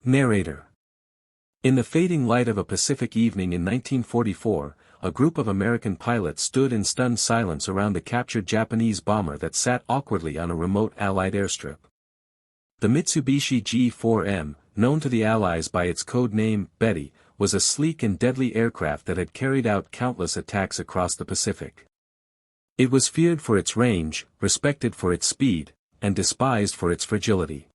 Narrator. In the fading light of a Pacific evening in 1944, a group of American pilots stood in stunned silence around a captured Japanese bomber that sat awkwardly on a remote Allied airstrip. The Mitsubishi G4M, known to the Allies by its code name, Betty, was a sleek and deadly aircraft that had carried out countless attacks across the Pacific. It was feared for its range, respected for its speed, and despised for its fragility.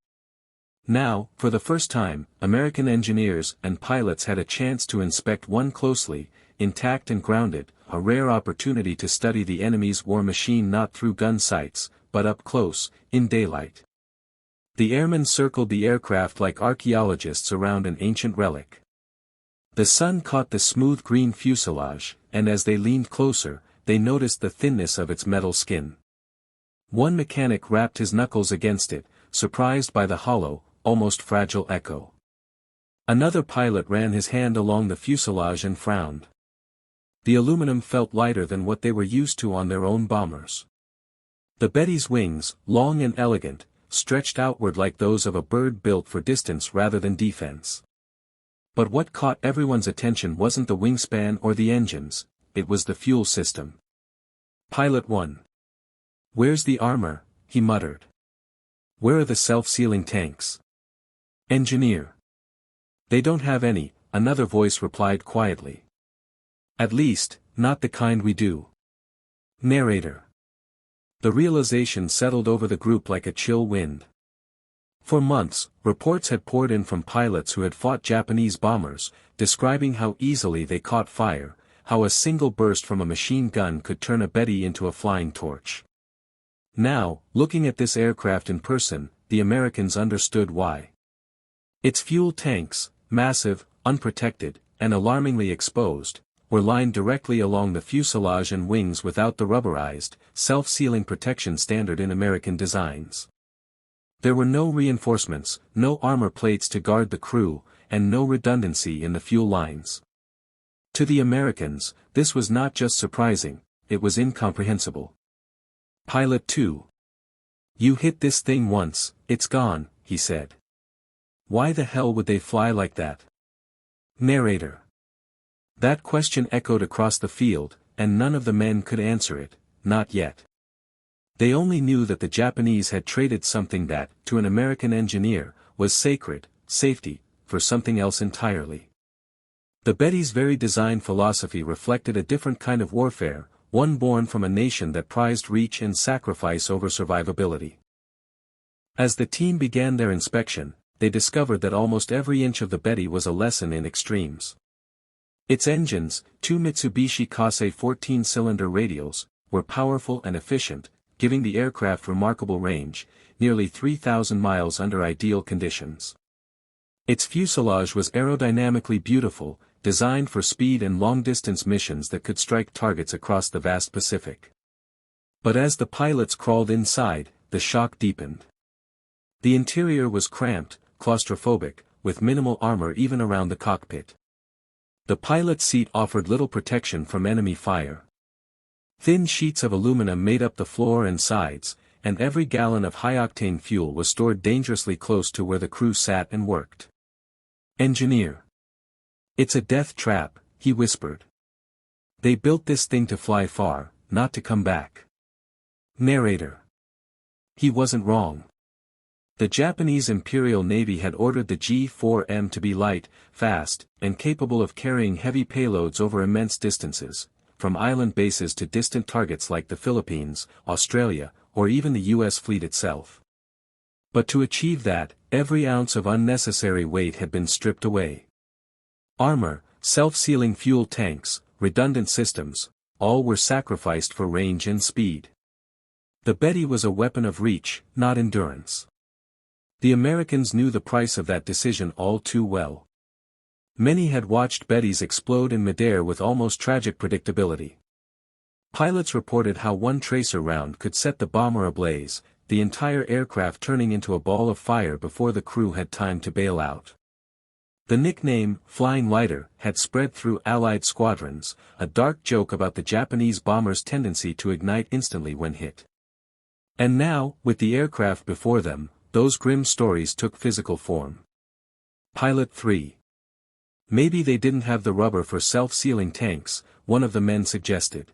Now, for the first time, American engineers and pilots had a chance to inspect one closely, intact and grounded, a rare opportunity to study the enemy's war machine not through gun sights, but up close, in daylight. The airmen circled the aircraft like archaeologists around an ancient relic. The sun caught the smooth green fuselage, and as they leaned closer, they noticed the thinness of its metal skin. One mechanic rapped his knuckles against it, surprised by the hollow, almost fragile echo. Another pilot ran his hand along the fuselage and frowned. The aluminum felt lighter than what they were used to on their own bombers. The Betty's wings, long and elegant, stretched outward like those of a bird built for distance rather than defense. But what caught everyone's attention wasn't the wingspan or the engines, it was the fuel system. Pilot 1. "Where's the armor?" he muttered. "Where are the self-sealing tanks?" Engineer. "They don't have any," another voice replied quietly. "At least, not the kind we do." Narrator. The realization settled over the group like a chill wind. For months, reports had poured in from pilots who had fought Japanese bombers, describing how easily they caught fire, how a single burst from a machine gun could turn a Betty into a flying torch. Now, looking at this aircraft in person, the Americans understood why. Its fuel tanks, massive, unprotected, and alarmingly exposed, were lined directly along the fuselage and wings without the rubberized, self-sealing protection standard in American designs. There were no reinforcements, no armor plates to guard the crew, and no redundancy in the fuel lines. To the Americans, this was not just surprising, it was incomprehensible. Pilot 2. "You hit this thing once, it's gone," he said. "Why the hell would they fly like that?" Narrator. That question echoed across the field, and none of the men could answer it, not yet. They only knew that the Japanese had traded something that, to an American engineer, was sacred, safety, for something else entirely. The Betty's very design philosophy reflected a different kind of warfare, one born from a nation that prized reach and sacrifice over survivability. As the team began their inspection, they discovered that almost every inch of the Betty was a lesson in extremes. Its engines, two Mitsubishi G4M 14-cylinder radials, were powerful and efficient, giving the aircraft remarkable range, nearly 3,000 miles under ideal conditions. Its fuselage was aerodynamically beautiful, designed for speed and long-distance missions that could strike targets across the vast Pacific. But as the pilots crawled inside, the shock deepened. The interior was cramped, claustrophobic, with minimal armor even around the cockpit. The pilot's seat offered little protection from enemy fire. Thin sheets of aluminum made up the floor and sides, and every gallon of high-octane fuel was stored dangerously close to where the crew sat and worked. Engineer. "It's a death trap," he whispered. "They built this thing to fly far, not to come back." Narrator. He wasn't wrong. The Japanese Imperial Navy had ordered the G4M to be light, fast, and capable of carrying heavy payloads over immense distances, from island bases to distant targets like the Philippines, Australia, or even the U.S. fleet itself. But to achieve that, every ounce of unnecessary weight had been stripped away. Armor, self-sealing fuel tanks, redundant systems, all were sacrificed for range and speed. The Betty was a weapon of reach, not endurance. The Americans knew the price of that decision all too well. Many had watched Bettys explode in midair with almost tragic predictability. Pilots reported how one tracer round could set the bomber ablaze, the entire aircraft turning into a ball of fire before the crew had time to bail out. The nickname, "Flying Lighter," had spread through Allied squadrons, a dark joke about the Japanese bomber's tendency to ignite instantly when hit. And now, with the aircraft before them, those grim stories took physical form. Pilot 3. Maybe they didn't have the rubber for self-sealing tanks, one of the men suggested.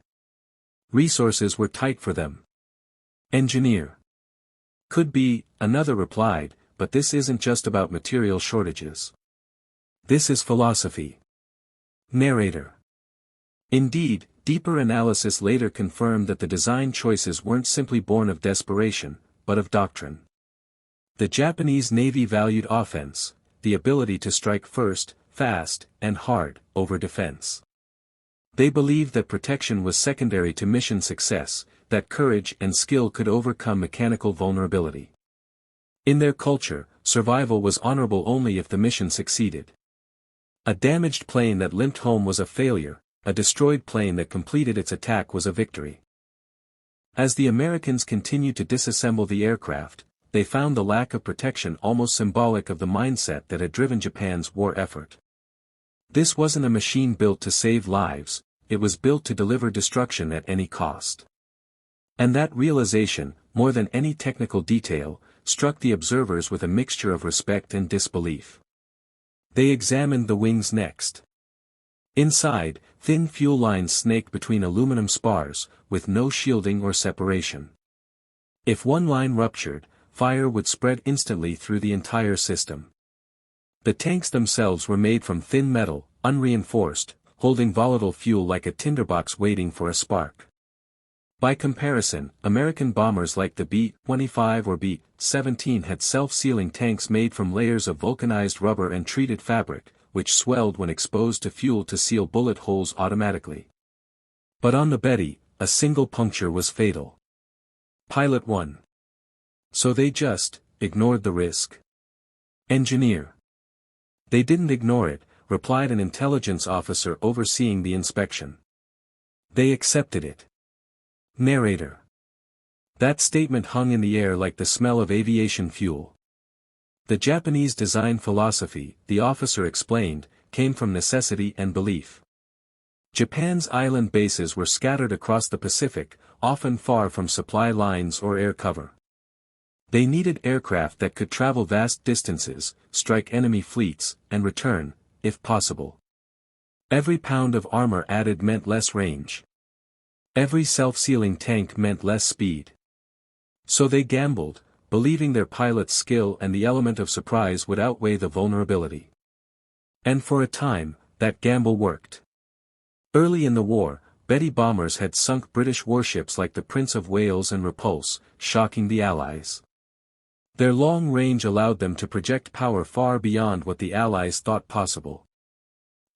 Resources were tight for them. Engineer. Could be, another replied, but this isn't just about material shortages. This is philosophy. Narrator. Indeed, deeper analysis later confirmed that the design choices weren't simply born of desperation, but of doctrine. The Japanese Navy valued offense, the ability to strike first, fast, and hard, over defense. They believed that protection was secondary to mission success, that courage and skill could overcome mechanical vulnerability. In their culture, survival was honorable only if the mission succeeded. A damaged plane that limped home was a failure, a destroyed plane that completed its attack was a victory. As the Americans continued to disassemble the aircraft, they found the lack of protection almost symbolic of the mindset that had driven Japan's war effort. This wasn't a machine built to save lives, it was built to deliver destruction at any cost. And that realization, more than any technical detail, struck the observers with a mixture of respect and disbelief. They examined the wings next. Inside, thin fuel lines snaked between aluminum spars, with no shielding or separation. If one line ruptured, fire would spread instantly through the entire system. The tanks themselves were made from thin metal, unreinforced, holding volatile fuel like a tinderbox waiting for a spark. By comparison, American bombers like the B-25 or B-17 had self-sealing tanks made from layers of vulcanized rubber and treated fabric, which swelled when exposed to fuel to seal bullet holes automatically. But on the Betty, a single puncture was fatal. Pilot 1. So they just ignored the risk. Engineer. They didn't ignore it, replied an intelligence officer overseeing the inspection. They accepted it. Narrator. That statement hung in the air like the smell of aviation fuel. The Japanese design philosophy, the officer explained, came from necessity and belief. Japan's island bases were scattered across the Pacific, often far from supply lines or air cover. They needed aircraft that could travel vast distances, strike enemy fleets, and return, if possible. Every pound of armor added meant less range. Every self-sealing tank meant less speed. So they gambled, believing their pilots' skill and the element of surprise would outweigh the vulnerability. And for a time, that gamble worked. Early in the war, Betty bombers had sunk British warships like the Prince of Wales and Repulse, shocking the Allies. Their long range allowed them to project power far beyond what the Allies thought possible.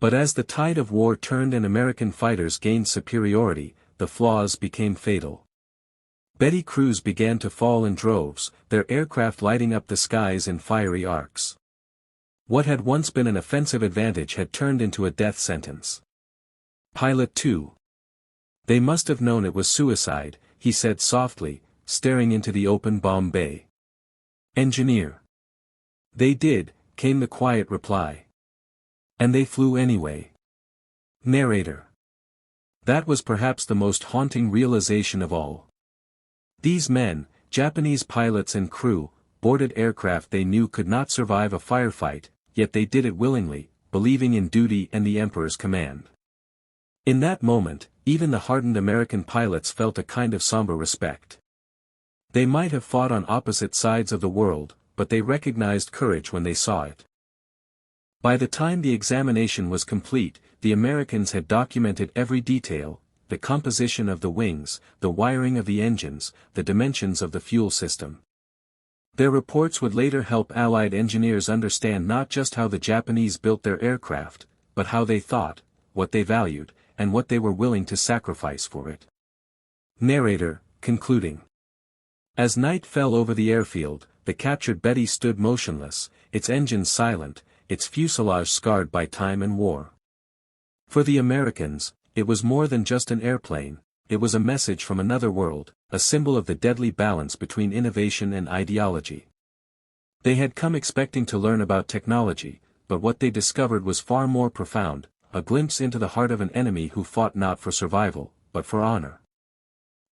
But as the tide of war turned and American fighters gained superiority, the flaws became fatal. Betty crews began to fall in droves, their aircraft lighting up the skies in fiery arcs. What had once been an offensive advantage had turned into a death sentence. Pilot 2. They must have known it was suicide, he said softly, staring into the open bomb bay. Engineer. They did, came the quiet reply. And they flew anyway. Narrator. That was perhaps the most haunting realization of all. These men, Japanese pilots and crew, boarded aircraft they knew could not survive a firefight, yet they did it willingly, believing in duty and the Emperor's command. In that moment, even the hardened American pilots felt a kind of somber respect. They might have fought on opposite sides of the world, but they recognized courage when they saw it. By the time the examination was complete, the Americans had documented every detail, the composition of the wings, the wiring of the engines, the dimensions of the fuel system. Their reports would later help Allied engineers understand not just how the Japanese built their aircraft, but how they thought, what they valued, and what they were willing to sacrifice for it. Narrator, concluding. As night fell over the airfield, the captured Betty stood motionless, its engines silent, its fuselage scarred by time and war. For the Americans, it was more than just an airplane, it was a message from another world, a symbol of the deadly balance between innovation and ideology. They had come expecting to learn about technology, but what they discovered was far more profound, a glimpse into the heart of an enemy who fought not for survival, but for honor.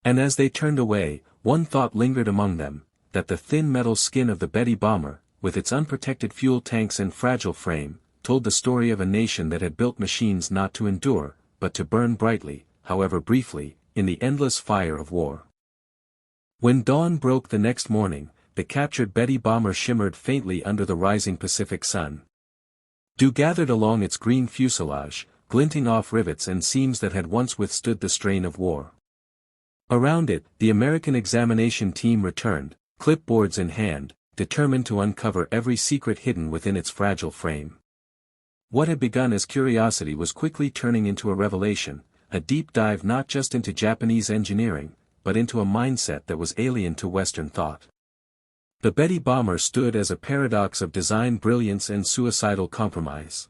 And as they turned away, one thought lingered among them, that the thin metal skin of the Betty bomber, with its unprotected fuel tanks and fragile frame, told the story of a nation that had built machines not to endure, but to burn brightly, however briefly, in the endless fire of war. When dawn broke the next morning, the captured Betty bomber shimmered faintly under the rising Pacific sun. Dew gathered along its green fuselage, glinting off rivets and seams that had once withstood the strain of war. Around it, the American examination team returned, clipboards in hand, determined to uncover every secret hidden within its fragile frame. What had begun as curiosity was quickly turning into a revelation, a deep dive not just into Japanese engineering, but into a mindset that was alien to Western thought. The Betty bomber stood as a paradox of design brilliance and suicidal compromise.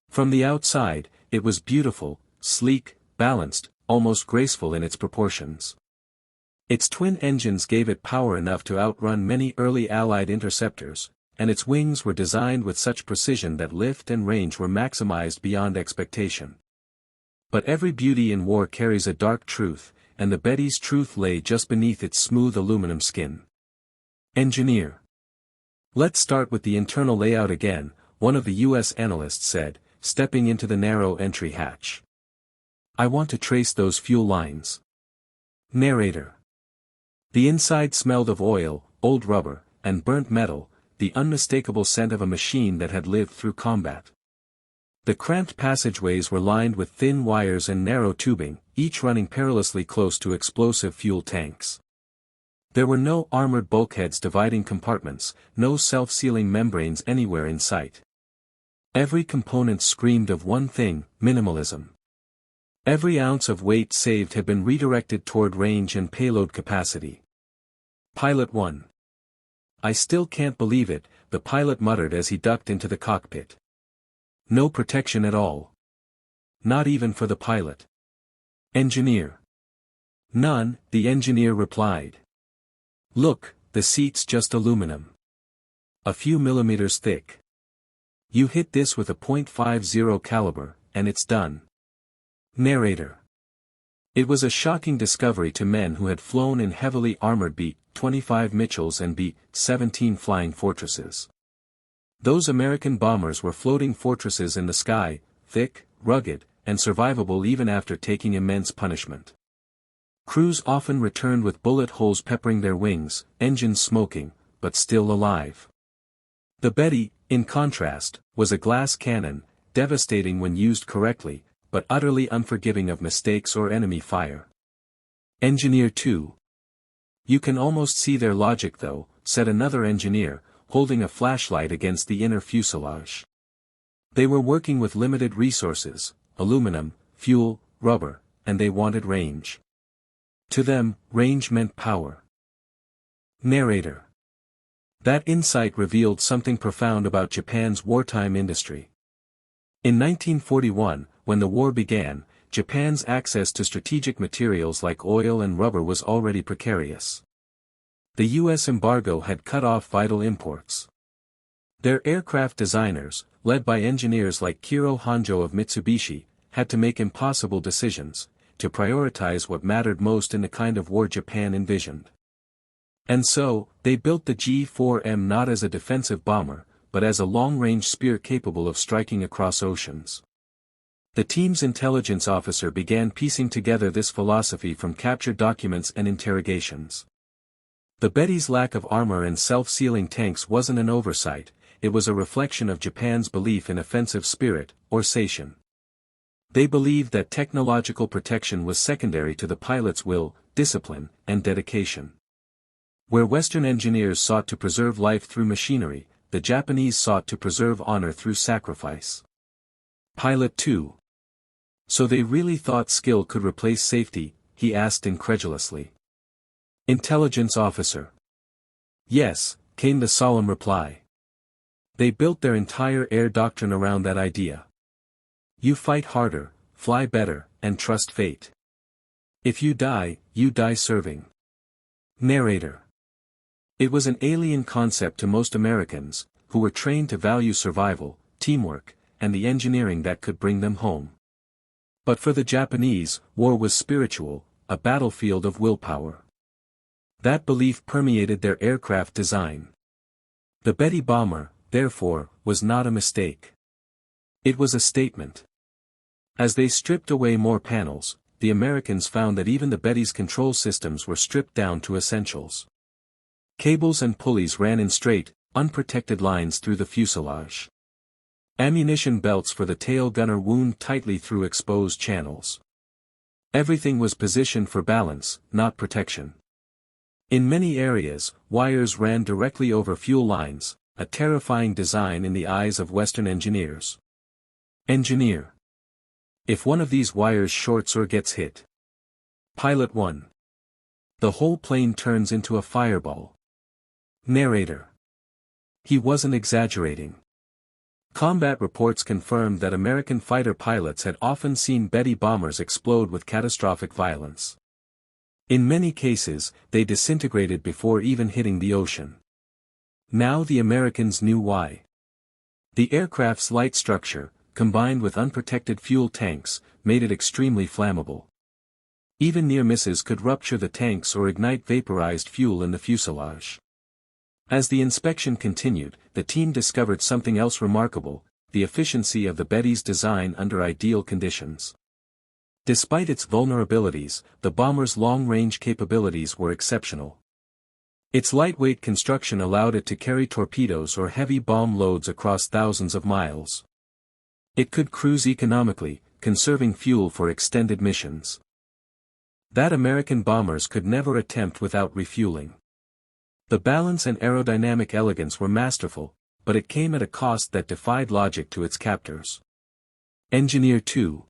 From the outside, it was beautiful, sleek, balanced, almost graceful in its proportions. Its twin engines gave it power enough to outrun many early Allied interceptors, and its wings were designed with such precision that lift and range were maximized beyond expectation. But every beauty in war carries a dark truth, and the Betty's truth lay just beneath its smooth aluminum skin. Engineer. Let's start with the internal layout again, one of the U.S. analysts said, stepping into the narrow entry hatch. I want to trace those fuel lines. Narrator. The inside smelled of oil, old rubber, and burnt metal, the unmistakable scent of a machine that had lived through combat. The cramped passageways were lined with thin wires and narrow tubing, each running perilously close to explosive fuel tanks. There were no armored bulkheads dividing compartments, no self-sealing membranes anywhere in sight. Every component screamed of one thing, minimalism. Every ounce of weight saved had been redirected toward range and payload capacity. Pilot 1. I still can't believe it, the pilot muttered as he ducked into the cockpit. No protection at all. Not even for the pilot. Engineer. None, the engineer replied. Look, the seat's just aluminum. A few millimeters thick. You hit this with a .50 caliber, and it's done. Narrator. It was a shocking discovery to men who had flown in heavily armored B-25 Mitchells and B-17 Flying Fortresses. Those American bombers were floating fortresses in the sky, thick, rugged, and survivable even after taking immense punishment. Crews often returned with bullet holes peppering their wings, engines smoking, but still alive. The Betty, in contrast, was a glass cannon, devastating when used correctly, but utterly unforgiving of mistakes or enemy fire. Engineer 2. You can almost see their logic though, said another engineer, holding a flashlight against the inner fuselage. They were working with limited resources, aluminum, fuel, rubber, and they wanted range. To them, range meant power. Narrator. That insight revealed something profound about Japan's wartime industry. In 1941, when the war began, Japan's access to strategic materials like oil and rubber was already precarious. The U.S. embargo had cut off vital imports. Their aircraft designers, led by engineers like Kiro Honjo of Mitsubishi, had to make impossible decisions, to prioritize what mattered most in the kind of war Japan envisioned. And so, they built the G4M not as a defensive bomber, but as a long-range spear capable of striking across oceans. The team's intelligence officer began piecing together this philosophy from captured documents and interrogations. The Betty's lack of armor and self-sealing tanks wasn't an oversight, it was a reflection of Japan's belief in offensive spirit, or seishin. They believed that technological protection was secondary to the pilot's will, discipline, and dedication. Where Western engineers sought to preserve life through machinery, the Japanese sought to preserve honor through sacrifice. Pilot 2. So they really thought skill could replace safety, he asked incredulously. Intelligence officer. Yes, came the solemn reply. They built their entire air doctrine around that idea. You fight harder, fly better, and trust fate. If you die serving. Narrator. It was an alien concept to most Americans, who were trained to value survival, teamwork, and the engineering that could bring them home. But for the Japanese, war was spiritual, a battlefield of willpower. That belief permeated their aircraft design. The Betty bomber, therefore, was not a mistake. It was a statement. As they stripped away more panels, the Americans found that even the Betty's control systems were stripped down to essentials. Cables and pulleys ran in straight, unprotected lines through the fuselage. Ammunition belts for the tail gunner wound tightly through exposed channels. Everything was positioned for balance, not protection. In many areas, wires ran directly over fuel lines, a terrifying design in the eyes of Western engineers. Engineer. If one of these wires shorts or gets hit. Pilot 1. The whole plane turns into a fireball. Narrator. He wasn't exaggerating. Combat reports confirmed that American fighter pilots had often seen Betty bombers explode with catastrophic violence. In many cases, they disintegrated before even hitting the ocean. Now the Americans knew why. The aircraft's light structure, combined with unprotected fuel tanks, made it extremely flammable. Even near misses could rupture the tanks or ignite vaporized fuel in the fuselage. As the inspection continued, the team discovered something else remarkable: the efficiency of the Betty's design under ideal conditions. Despite its vulnerabilities, the bomber's long-range capabilities were exceptional. Its lightweight construction allowed it to carry torpedoes or heavy bomb loads across thousands of miles. It could cruise economically, conserving fuel for extended missions. That American bombers could never attempt without refueling. The balance and aerodynamic elegance were masterful, but it came at a cost that defied logic to its captors. Engineer 2.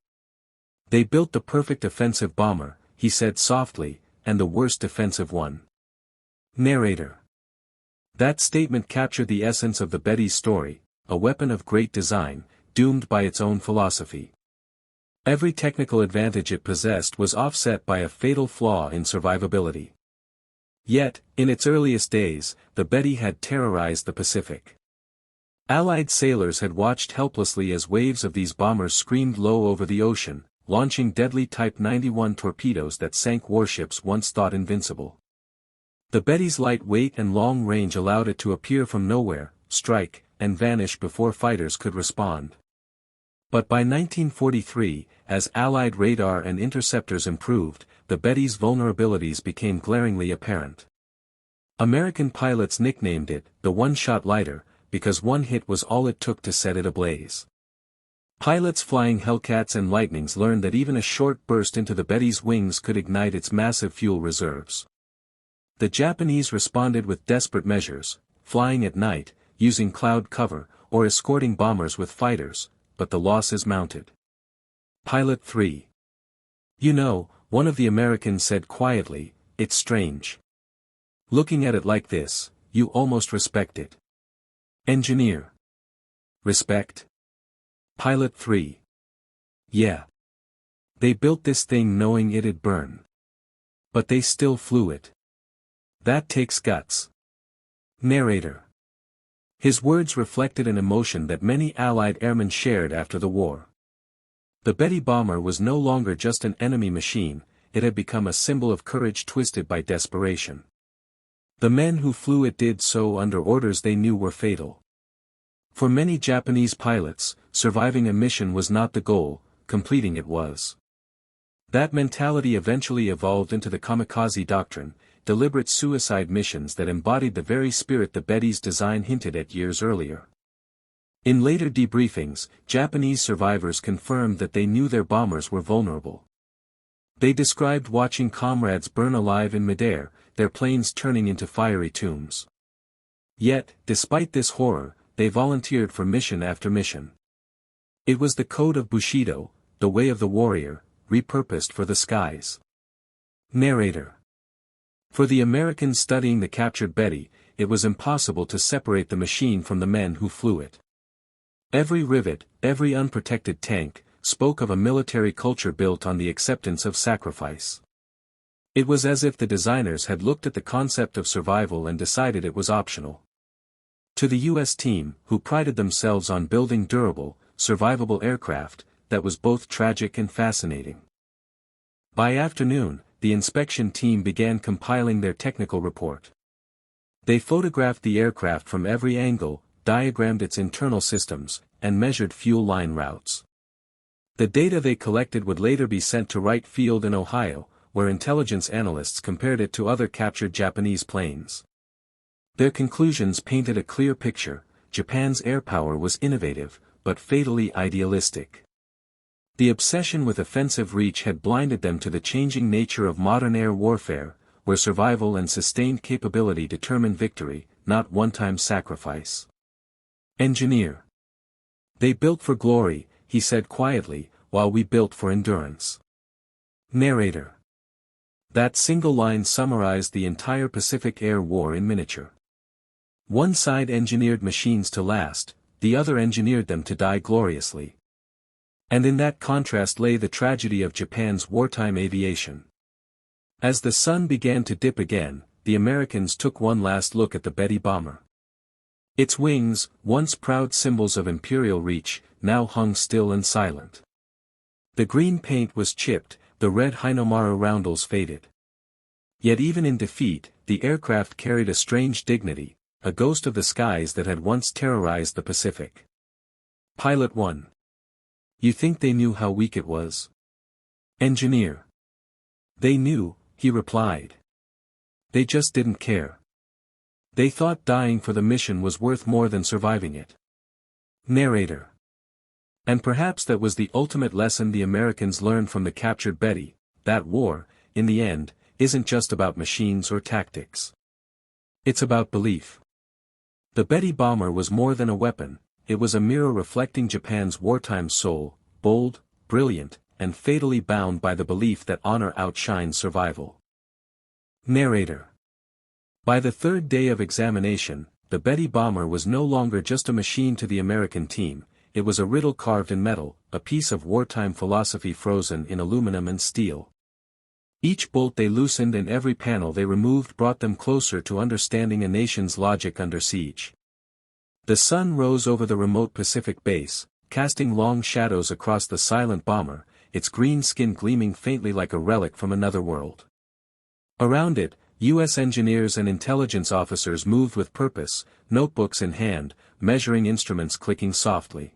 They built the perfect offensive bomber, he said softly, and the worst defensive one. Narrator. That statement captured the essence of the Betty's story, a weapon of great design, doomed by its own philosophy. Every technical advantage it possessed was offset by a fatal flaw in survivability. Yet, in its earliest days, the Betty had terrorized the Pacific. Allied sailors had watched helplessly as waves of these bombers screamed low over the ocean, launching deadly Type 91 torpedoes that sank warships once thought invincible. The Betty's light weight and long range allowed it to appear from nowhere, strike, and vanish before fighters could respond. But by 1943, as Allied radar and interceptors improved, the Betty's vulnerabilities became glaringly apparent. American pilots nicknamed it the one-shot lighter, because one hit was all it took to set it ablaze. Pilots flying Hellcats and Lightnings learned that even a short burst into the Betty's wings could ignite its massive fuel reserves. The Japanese responded with desperate measures, flying at night, using cloud cover, or escorting bombers with fighters, but the losses mounted. Pilot 3. You know, one of the Americans said quietly, it's strange. Looking at it like this, you almost respect it. Engineer. Respect? Pilot 3. Yeah. They built this thing knowing it'd burn. But they still flew it. That takes guts. Narrator. His words reflected an emotion that many Allied airmen shared after the war. The Betty bomber was no longer just an enemy machine, it had become a symbol of courage twisted by desperation. The men who flew it did so under orders they knew were fatal. For many Japanese pilots, surviving a mission was not the goal, completing it was. That mentality eventually evolved into the kamikaze doctrine, deliberate suicide missions that embodied the very spirit the Betty's design hinted at years earlier. In later debriefings, Japanese survivors confirmed that they knew their bombers were vulnerable. They described watching comrades burn alive in midair, their planes turning into fiery tombs. Yet, despite this horror, they volunteered for mission after mission. It was the code of Bushido, the way of the warrior, repurposed for the skies. Narrator. For the Americans studying the captured Betty, it was impossible to separate the machine from the men who flew it. Every rivet, every unprotected tank, spoke of a military culture built on the acceptance of sacrifice. It was as if the designers had looked at the concept of survival and decided it was optional. To the U.S. team, who prided themselves on building durable, survivable aircraft, that was both tragic and fascinating. By afternoon, the inspection team began compiling their technical report. They photographed the aircraft from every angle, diagrammed its internal systems, and measured fuel line routes. The data they collected would later be sent to Wright Field in Ohio, where intelligence analysts compared it to other captured Japanese planes. Their conclusions painted a clear picture: Japan's air power was innovative, but fatally idealistic. The obsession with offensive reach had blinded them to the changing nature of modern air warfare, where survival and sustained capability determine victory, not one-time sacrifice. Engineer. They built for glory, he said quietly, while we built for endurance. Narrator. That single line summarized the entire Pacific Air War in miniature. One side engineered machines to last, the other engineered them to die gloriously. And in that contrast lay the tragedy of Japan's wartime aviation. As the sun began to dip again, the Americans took one last look at the Betty bomber. Its wings, once proud symbols of imperial reach, now hung still and silent. The green paint was chipped, the red Hinomaru roundels faded. Yet even in defeat, the aircraft carried a strange dignity, a ghost of the skies that had once terrorized the Pacific. Pilot 1. You think they knew how weak it was? Engineer. They knew, he replied. They just didn't care. They thought dying for the mission was worth more than surviving it. Narrator. And perhaps that was the ultimate lesson the Americans learned from the captured Betty, that war, in the end, isn't just about machines or tactics. It's about belief. The Betty bomber was more than a weapon, it was a mirror reflecting Japan's wartime soul, bold, brilliant, and fatally bound by the belief that honor outshines survival. Narrator. By the third day of examination, the Betty bomber was no longer just a machine to the American team, it was a riddle carved in metal, a piece of wartime philosophy frozen in aluminum and steel. Each bolt they loosened and every panel they removed brought them closer to understanding a nation's logic under siege. The sun rose over the remote Pacific base, casting long shadows across the silent bomber, its green skin gleaming faintly like a relic from another world. Around it, U.S. engineers and intelligence officers moved with purpose, notebooks in hand, measuring instruments clicking softly.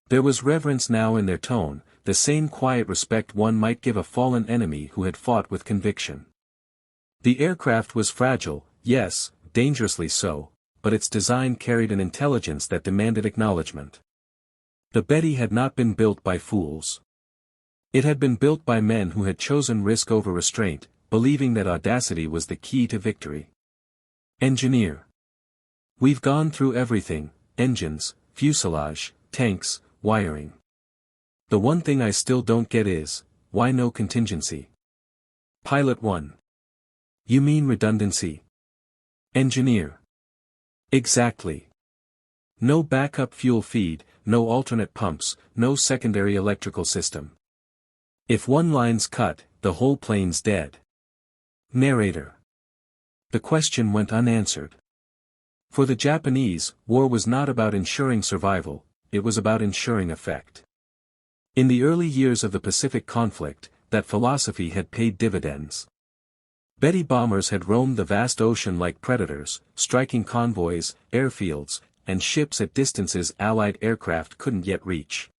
There was reverence now in their tone, the same quiet respect one might give a fallen enemy who had fought with conviction. The aircraft was fragile, yes, dangerously so, but its design carried an intelligence that demanded acknowledgement. The Betty had not been built by fools. It had been built by men who had chosen risk over restraint, believing that audacity was the key to victory. Engineer. We've gone through everything: engines, fuselage, tanks, wiring. The one thing I still don't get is, why no contingency? Pilot 1. You mean redundancy? Engineer. Exactly. No backup fuel feed, no alternate pumps, no secondary electrical system. If one line's cut, the whole plane's dead. Narrator. The question went unanswered. For the Japanese, war was not about ensuring survival, it was about ensuring effect. In the early years of the Pacific conflict, that philosophy had paid dividends. Betty bombers had roamed the vast ocean like predators, striking convoys, airfields, and ships at distances Allied aircraft couldn't yet reach.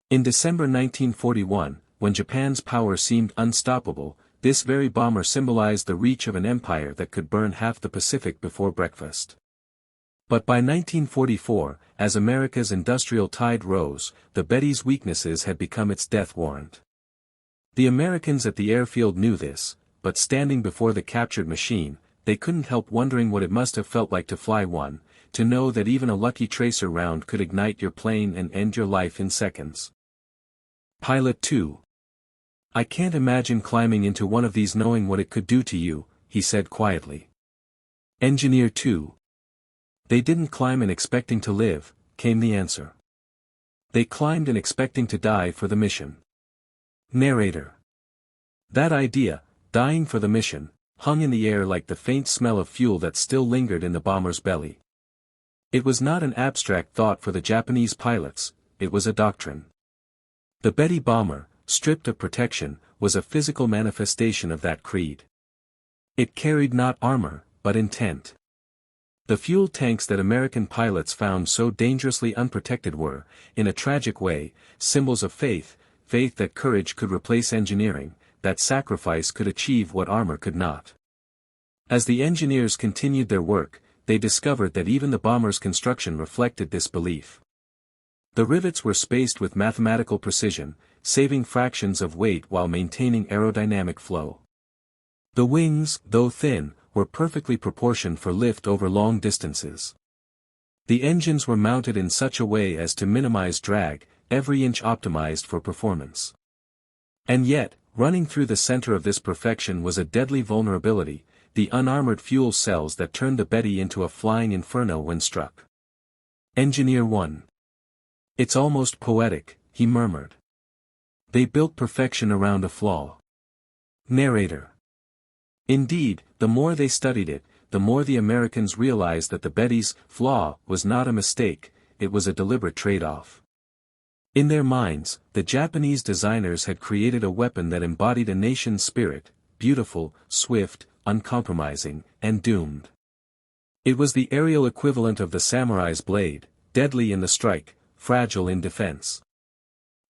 In December 1941, when Japan's power seemed unstoppable, this very bomber symbolized the reach of an empire that could burn half the Pacific before breakfast. But by 1944, as America's industrial tide rose, the Betty's weaknesses had become its death warrant. The Americans at the airfield knew this, but standing before the captured machine, they couldn't help wondering what it must have felt like to fly one, to know that even a lucky tracer round could ignite your plane and end your life in seconds. Pilot 2. I can't imagine climbing into one of these knowing what it could do to you, he said quietly. Engineer 2. They didn't climb in expecting to live, came the answer. They climbed in expecting to die for the mission. Narrator. That idea, dying for the mission, hung in the air like the faint smell of fuel that still lingered in the bomber's belly. It was not an abstract thought for the Japanese pilots, it was a doctrine. The Betty bomber, stripped of protection, was a physical manifestation of that creed. It carried not armor, but intent. The fuel tanks that American pilots found so dangerously unprotected were, in a tragic way, symbols of faith, faith that courage could replace engineering, that sacrifice could achieve what armor could not. As the engineers continued their work, they discovered that even the bomber's construction reflected this belief. The rivets were spaced with mathematical precision, saving fractions of weight while maintaining aerodynamic flow. The wings, though thin, were perfectly proportioned for lift over long distances. The engines were mounted in such a way as to minimize drag, every inch optimized for performance. And yet, running through the center of this perfection was a deadly vulnerability, the unarmored fuel cells that turned the Betty into a flying inferno when struck. Engineer 1. It's almost poetic, he murmured. They built perfection around a flaw. Narrator. Indeed, the more they studied it, the more the Americans realized that the Betty's flaw was not a mistake, it was a deliberate trade-off. In their minds, the Japanese designers had created a weapon that embodied a nation's spirit, beautiful, swift, uncompromising, and doomed. It was the aerial equivalent of the samurai's blade, deadly in the strike, fragile in defense.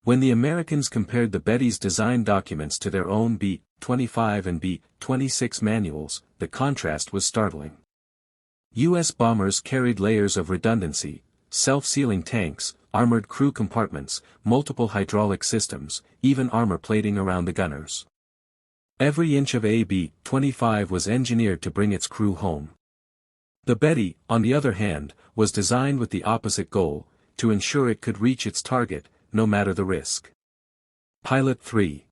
When the Americans compared the Betty's design documents to their own B-25 and B-26 manuals, the contrast was startling. U.S. bombers carried layers of redundancy, self-sealing tanks, armored crew compartments, multiple hydraulic systems, even armor plating around the gunners. Every inch of a B-25 was engineered to bring its crew home. The Betty, on the other hand, was designed with the opposite goal, to ensure it could reach its target, no matter the risk. Pilot 3.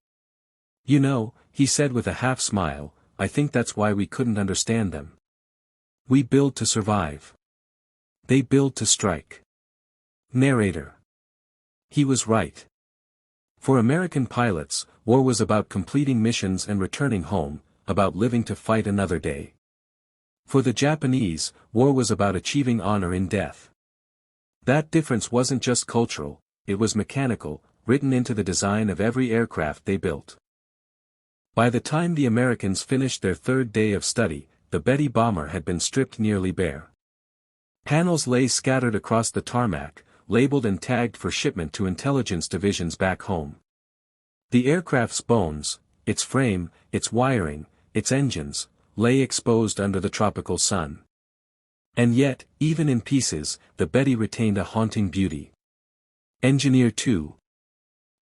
You know, he said with a half-smile, I think that's why we couldn't understand them. We build to survive. They build to strike. Narrator. He was right. For American pilots, war was about completing missions and returning home, about living to fight another day. For the Japanese, war was about achieving honor in death. That difference wasn't just cultural, it was mechanical, written into the design of every aircraft they built. By the time the Americans finished their third day of study, the Betty bomber had been stripped nearly bare. Panels lay scattered across the tarmac, labeled and tagged for shipment to intelligence divisions back home. The aircraft's bones, its frame, its wiring, its engines, lay exposed under the tropical sun. And yet, even in pieces, the Betty retained a haunting beauty. Engineer 2.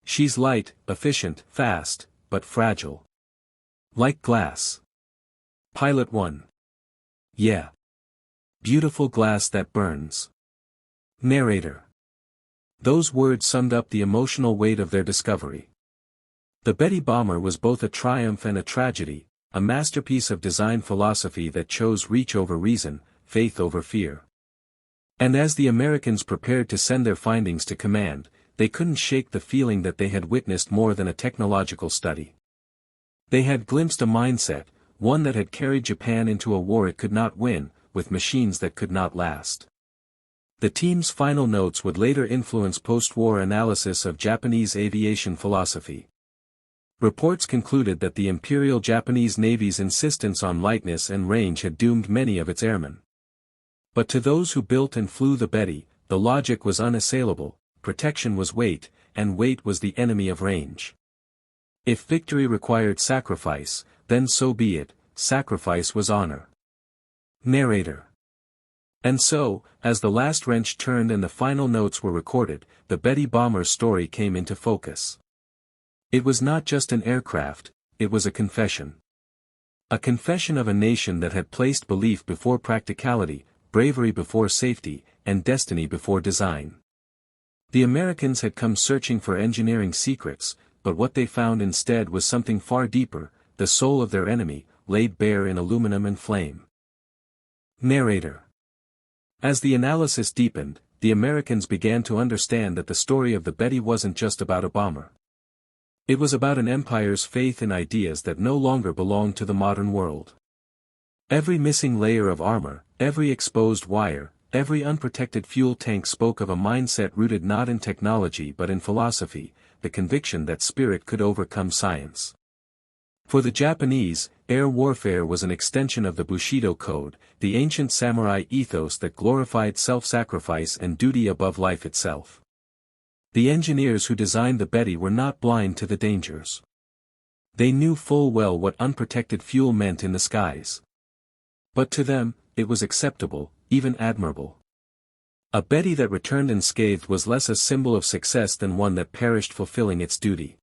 She's light, efficient, fast, but fragile. Like glass. Pilot 1. Yeah. Beautiful glass that burns. Narrator. Those words summed up the emotional weight of their discovery. The Betty bomber was both a triumph and a tragedy, a masterpiece of design philosophy that chose reach over reason, faith over fear. And as the Americans prepared to send their findings to command, they couldn't shake the feeling that they had witnessed more than a technological study. They had glimpsed a mindset, one that had carried Japan into a war it could not win, with machines that could not last. The team's final notes would later influence post-war analysis of Japanese aviation philosophy. Reports concluded that the Imperial Japanese Navy's insistence on lightness and range had doomed many of its airmen. But to those who built and flew the Betty, the logic was unassailable, protection was weight, and weight was the enemy of range. If victory required sacrifice, then so be it, sacrifice was honor. Narrator. And so, as the last wrench turned and the final notes were recorded, the Betty bomber's story came into focus. It was not just an aircraft, it was a confession. A confession of a nation that had placed belief before practicality, bravery before safety, and destiny before design. The Americans had come searching for engineering secrets, but what they found instead was something far deeper, the soul of their enemy, laid bare in aluminum and flame. Narrator. As the analysis deepened, the Americans began to understand that the story of the Betty wasn't just about a bomber. It was about an empire's faith in ideas that no longer belonged to the modern world. Every missing layer of armor, every exposed wire, every unprotected fuel tank spoke of a mindset rooted not in technology but in philosophy, the conviction that spirit could overcome science. For the Japanese, air warfare was an extension of the Bushido Code, the ancient samurai ethos that glorified self-sacrifice and duty above life itself. The engineers who designed the Betty were not blind to the dangers. They knew full well what unprotected fuel meant in the skies. But to them, it was acceptable, even admirable. A Betty that returned unscathed was less a symbol of success than one that perished fulfilling its duty.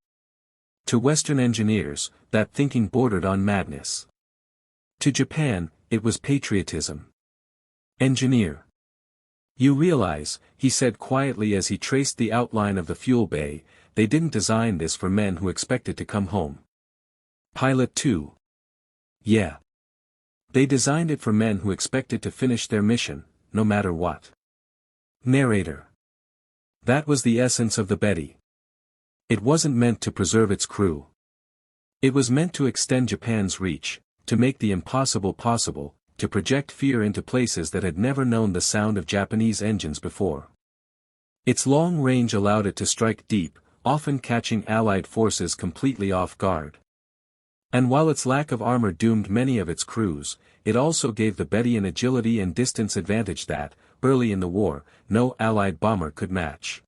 To Western engineers, that thinking bordered on madness. To Japan, it was patriotism. Engineer. You realize, he said quietly as he traced the outline of the fuel bay, they didn't design this for men who expected to come home. Pilot 2. Yeah. They designed it for men who expected to finish their mission, no matter what. Narrator. That was the essence of the Betty. It wasn't meant to preserve its crew. It was meant to extend Japan's reach, to make the impossible possible, to project fear into places that had never known the sound of Japanese engines before. Its long range allowed it to strike deep, often catching Allied forces completely off guard. And while its lack of armor doomed many of its crews, it also gave the Betty an agility and distance advantage that, early in the war, no Allied bomber could match.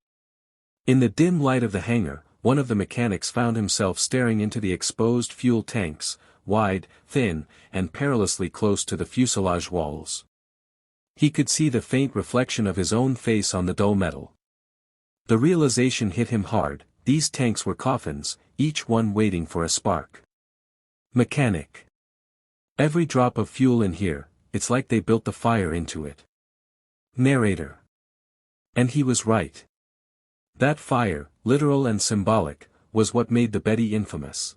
In the dim light of the hangar, one of the mechanics found himself staring into the exposed fuel tanks, wide, thin, and perilously close to the fuselage walls. He could see the faint reflection of his own face on the dull metal. The realization hit him hard, these tanks were coffins, each one waiting for a spark. Mechanic. Every drop of fuel in here, it's like they built the fire into it. Narrator. And he was right. That fire, literal and symbolic, was what made the Betty infamous.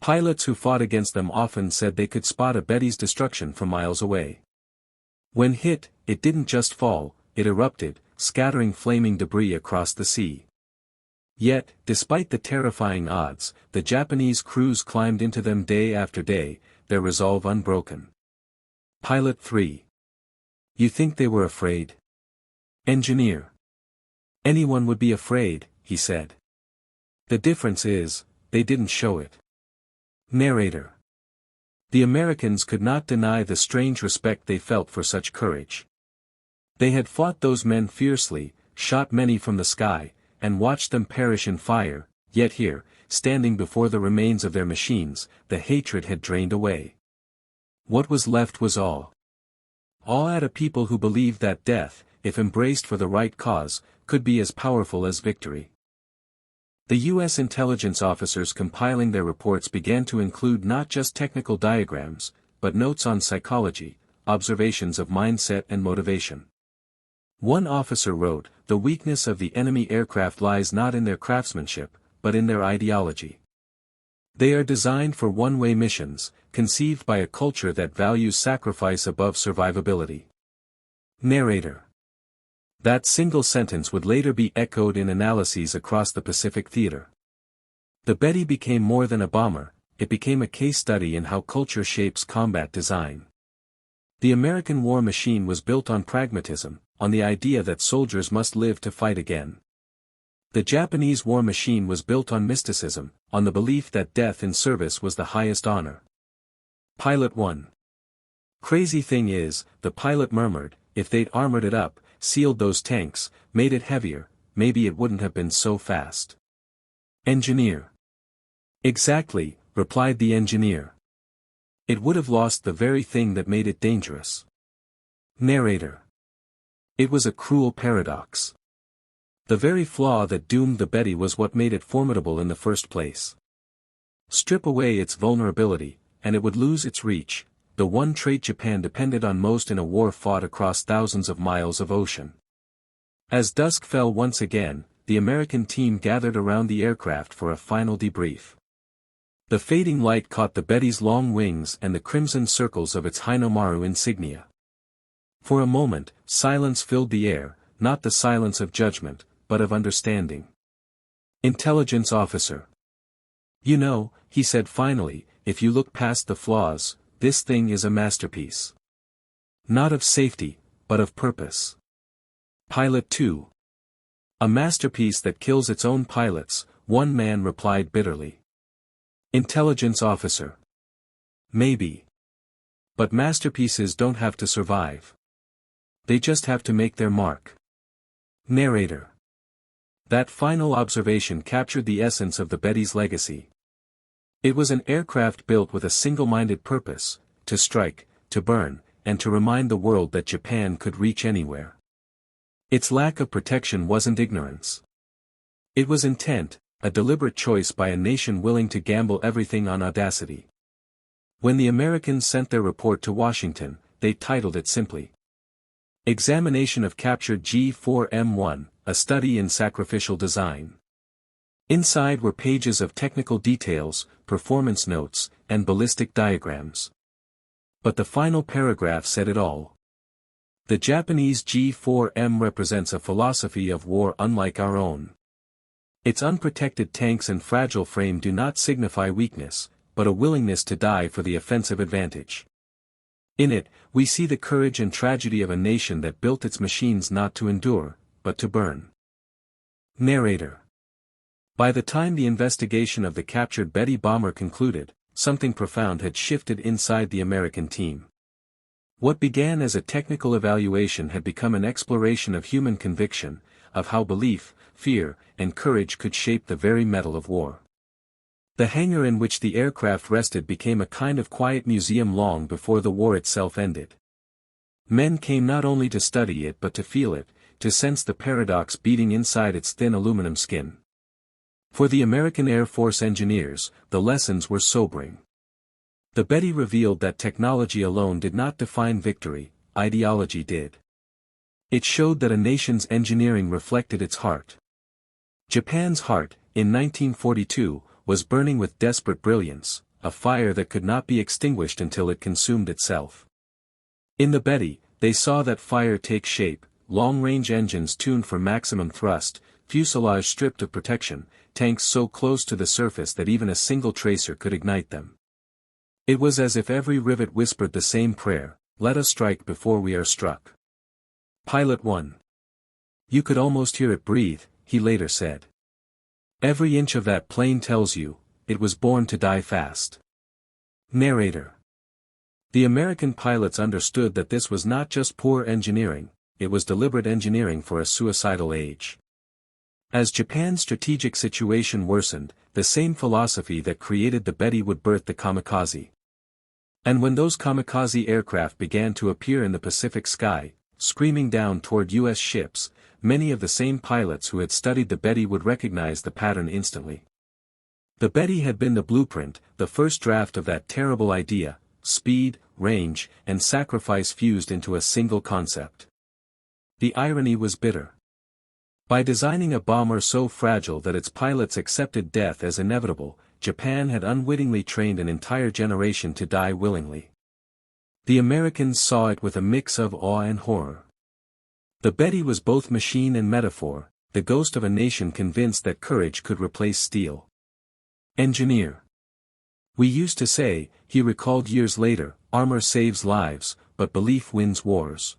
Pilots who fought against them often said they could spot a Betty's destruction from miles away. When hit, it didn't just fall, it erupted, scattering flaming debris across the sea. Yet, despite the terrifying odds, the Japanese crews climbed into them day after day, their resolve unbroken. Pilot 3. You think they were afraid? Engineer. Anyone would be afraid, he said. The difference is, they didn't show it. Narrator. The Americans could not deny the strange respect they felt for such courage. They had fought those men fiercely, shot many from the sky, and watched them perish in fire, yet here, standing before the remains of their machines, the hatred had drained away. What was left was awe. Awe at a people who believed that death, if embraced for the right cause, could be as powerful as victory. The U.S. intelligence officers compiling their reports began to include not just technical diagrams, but notes on psychology, observations of mindset and motivation. One officer wrote, "The weakness of the enemy aircraft lies not in their craftsmanship, but in their ideology. They are designed for one-way missions, conceived by a culture that values sacrifice above survivability." Narrator. That single sentence would later be echoed in analyses across the Pacific theater. The Betty became more than a bomber, it became a case study in how culture shapes combat design. The American war machine was built on pragmatism, on the idea that soldiers must live to fight again. The Japanese war machine was built on mysticism, on the belief that death in service was the highest honor. Pilot 1. Crazy thing is, the pilot murmured, if they'd armored it up, sealed those tanks, made it heavier, maybe it wouldn't have been so fast. Engineer. Exactly, replied the engineer. It would have lost the very thing that made it dangerous. Narrator. It was a cruel paradox. The very flaw that doomed the Betty was what made it formidable in the first place. Strip away its vulnerability, and it would lose its reach, the one trait Japan depended on most in a war fought across thousands of miles of ocean. As dusk fell once again, the American team gathered around the aircraft for a final debrief. The fading light caught the Betty's long wings and the crimson circles of its Hinomaru insignia. For a moment, silence filled the air, not the silence of judgment, but of understanding. Intelligence officer. You know, he said finally, if you look past the flaws, this thing is a masterpiece. Not of safety, but of purpose. Pilot 2. A masterpiece that kills its own pilots, one man replied bitterly. Intelligence officer. Maybe. But masterpieces don't have to survive. They just have to make their mark. Narrator. That final observation captured the essence of the Betty's legacy. It was an aircraft built with a single-minded purpose, to strike, to burn, and to remind the world that Japan could reach anywhere. Its lack of protection wasn't ignorance. It was intent, a deliberate choice by a nation willing to gamble everything on audacity. When the Americans sent their report to Washington, they titled it simply, Examination of Captured G4M1, a Study in Sacrificial Design. Inside were pages of technical details, performance notes, and ballistic diagrams. But the final paragraph said it all. The Japanese G4M represents a philosophy of war unlike our own. Its unprotected tanks and fragile frame do not signify weakness, but a willingness to die for the offensive advantage. In it, we see the courage and tragedy of a nation that built its machines not to endure, but to burn. Narrator. By the time the investigation of the captured Betty bomber concluded, something profound had shifted inside the American team. What began as a technical evaluation had become an exploration of human conviction, of how belief, fear, and courage could shape the very metal of war. The hangar in which the aircraft rested became a kind of quiet museum long before the war itself ended. Men came not only to study it but to feel it, to sense the paradox beating inside its thin aluminum skin. For the American Air Force engineers, the lessons were sobering. The Betty revealed that technology alone did not define victory, ideology did. It showed that a nation's engineering reflected its heart. Japan's heart, in 1942, was burning with desperate brilliance, a fire that could not be extinguished until it consumed itself. In the Betty, they saw that fire take shape, long-range engines tuned for maximum thrust, fuselage stripped of protection, tanks so close to the surface that even a single tracer could ignite them. It was as if every rivet whispered the same prayer, let us strike before we are struck. Pilot 1. You could almost hear it breathe, he later said. Every inch of that plane tells you, it was born to die fast. Narrator. The American pilots understood that this was not just poor engineering, it was deliberate engineering for a suicidal age. As Japan's strategic situation worsened, the same philosophy that created the Betty would birth the kamikaze. And when those kamikaze aircraft began to appear in the Pacific sky, screaming down toward U.S. ships, many of the same pilots who had studied the Betty would recognize the pattern instantly. The Betty had been the blueprint, the first draft of that terrible idea, speed, range, and sacrifice fused into a single concept. The irony was bitter. By designing a bomber so fragile that its pilots accepted death as inevitable, Japan had unwittingly trained an entire generation to die willingly. The Americans saw it with a mix of awe and horror. The Betty was both machine and metaphor, the ghost of a nation convinced that courage could replace steel. Engineer. We used to say, he recalled years later, armor saves lives, but belief wins wars.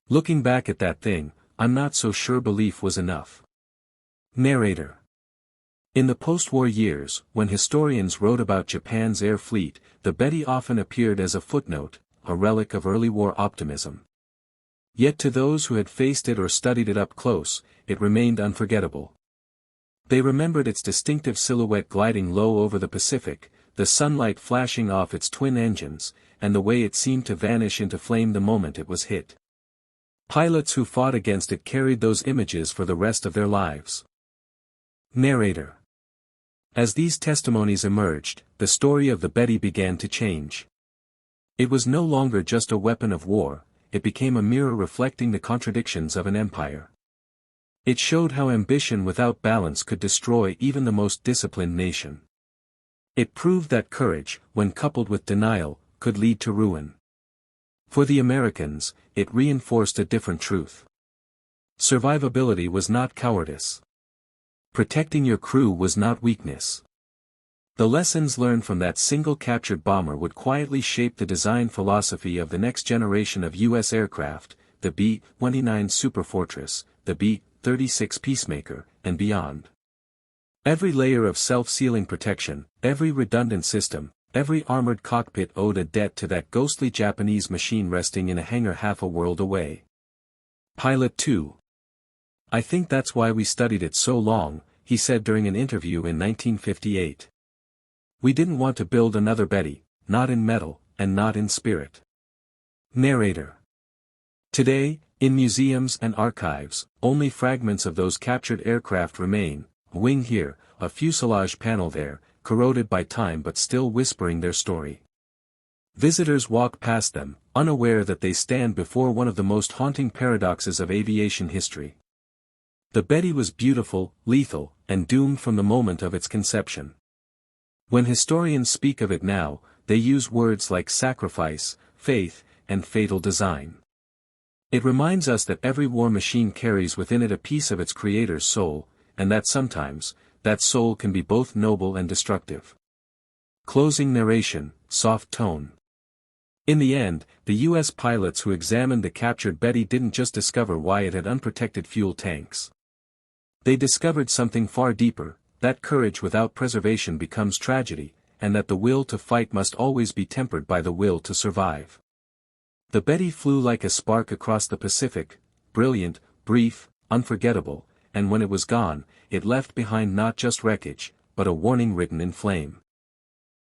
Looking back at that thing, I'm not so sure belief was enough. Narrator. In the post-war years, when historians wrote about Japan's air fleet, the Betty often appeared as a footnote, a relic of early war optimism. Yet to those who had faced it or studied it up close, it remained unforgettable. They remembered its distinctive silhouette gliding low over the Pacific, the sunlight flashing off its twin engines, and the way it seemed to vanish into flame the moment it was hit. Pilots who fought against it carried those images for the rest of their lives. Narrator. As these testimonies emerged, the story of the Betty began to change. It was no longer just a weapon of war, it became a mirror reflecting the contradictions of an empire. It showed how ambition without balance could destroy even the most disciplined nation. It proved that courage, when coupled with denial, could lead to ruin. For the Americans, it reinforced a different truth. Survivability was not cowardice. Protecting your crew was not weakness. The lessons learned from that single captured bomber would quietly shape the design philosophy of the next generation of U.S. aircraft, the B-29 Superfortress, the B-36 Peacemaker, and beyond. Every layer of self-sealing protection, every redundant system, every armored cockpit owed a debt to that ghostly Japanese machine resting in a hangar half a world away. Pilot 2. I think that's why we studied it so long, he said during an interview in 1958. We didn't want to build another Betty, not in metal, and not in spirit. Narrator. Today, in museums and archives, only fragments of those captured aircraft remain, a wing here, a fuselage panel there, corroded by time but still whispering their story. Visitors walk past them, unaware that they stand before one of the most haunting paradoxes of aviation history. The Betty was beautiful, lethal, and doomed from the moment of its conception. When historians speak of it now, they use words like sacrifice, faith, and fatal design. It reminds us that every war machine carries within it a piece of its creator's soul, and that sometimes, that soul can be both noble and destructive. Closing narration, soft tone. In the end, the U.S. pilots who examined the captured Betty didn't just discover why it had unprotected fuel tanks. They discovered something far deeper, that courage without preservation becomes tragedy, and that the will to fight must always be tempered by the will to survive. The Betty flew like a spark across the Pacific, brilliant, brief, unforgettable, and when it was gone, it left behind not just wreckage, but a warning written in flame.